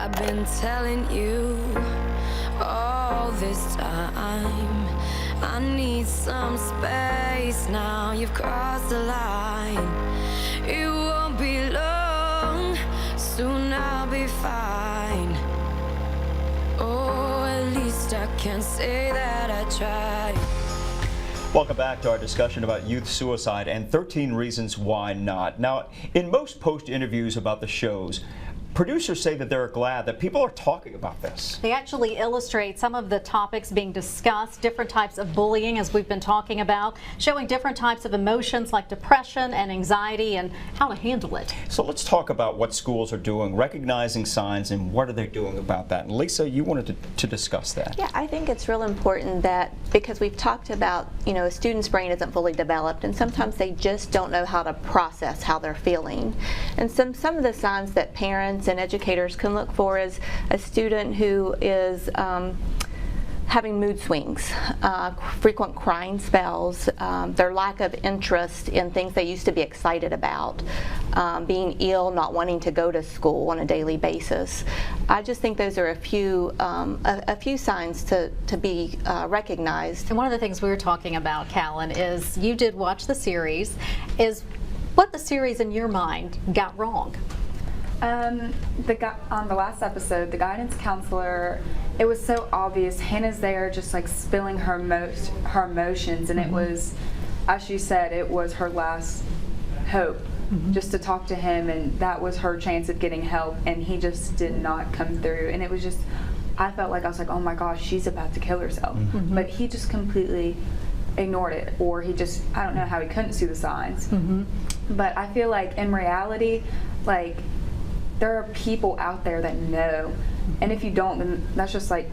I've been telling you all this time, I need some space now. You've crossed the line. It won't be long, soon I'll be fine. Oh, at least I can say that I tried. Welcome back to our discussion about youth suicide and 13 reasons why not. Now, in most post interviews about the shows, producers say that they're glad that people are talking about this. They actually illustrate some of the topics being discussed, different types of bullying, as we've been talking about, showing different types of emotions like depression and anxiety and how to handle it. So let's talk about what schools are doing, recognizing signs, and what are they doing about that. And Lisa, you wanted to discuss that. Yeah, I think it's real important that, because we've talked about, a student's brain isn't fully developed, and sometimes they just don't know how to process how they're feeling. And some of the signs that parents and educators can look for is a student who is having mood swings, frequent crying spells, their lack of interest in things they used to be excited about, being ill, not wanting to go to school on a daily basis. I just think those are a few signs to be recognized. And one of the things we were talking about, Callan, is you did watch the series. Is what the series in your mind got wrong? On the last episode, the guidance counselor, it was so obvious. Hannah's there just like spilling her emotions, and it was, as she said, it was her last hope, just to talk to him, and that was her chance of getting help, and he just did not come through. And it was just, I felt like, I was like, oh my gosh, she's about to kill herself. But he just completely ignored it, or he just, I don't know how he couldn't see the signs. But I feel like in reality, like, there are people out there that know, and if you don't, then that's just like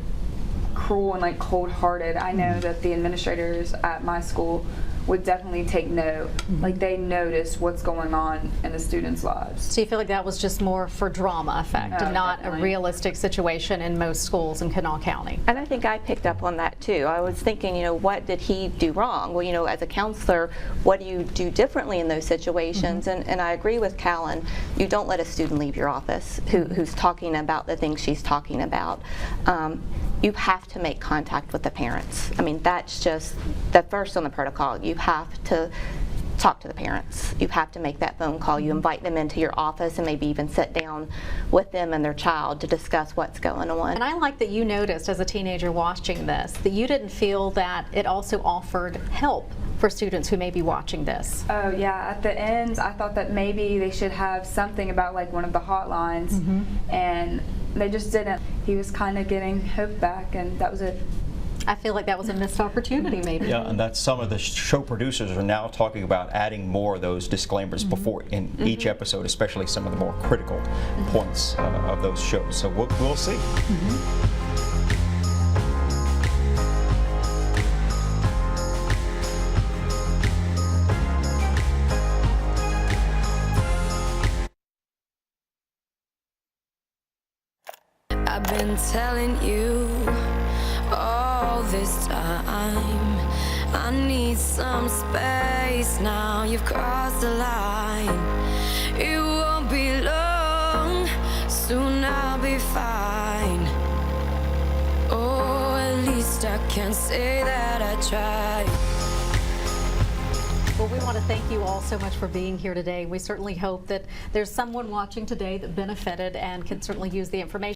cruel and like cold-hearted. I know that the administrators at my school would definitely take note. Like, they notice what's going on in the students' lives. So you feel like that was just more for drama effect and not definitely a realistic situation in most schools in Kanawha County? And I think I picked up on that too. I was thinking, what did he do wrong? Well, as a counselor, what do you do differently in those situations? And I agree with Callan. You don't let a student leave your office who's talking about the things she's talking about. You have to make contact with the parents. I mean, that's just the first on the protocol. You have to talk to the parents. You have to make that phone call. You invite them into your office and maybe even sit down with them and their child to discuss what's going on. And I like that you noticed as a teenager watching this that you didn't feel that it also offered help for students who may be watching this. Oh yeah, at the end I thought that maybe they should have something about like one of the hotlines, and they just didn't. He was kind of getting hope back, and that was it. I feel like that was a missed opportunity maybe. Yeah, and that's some of the show producers are now talking about adding more of those disclaimers before in each episode, especially some of the more critical points of those shows. So we'll see. I've been telling you all this time, I need some space now. You've crossed the line. It won't be long, soon I'll be fine. Oh, at least I can say that I tried. Well, we want to thank you all so much for being here today. We certainly hope that there's someone watching today that benefited and can certainly use the information.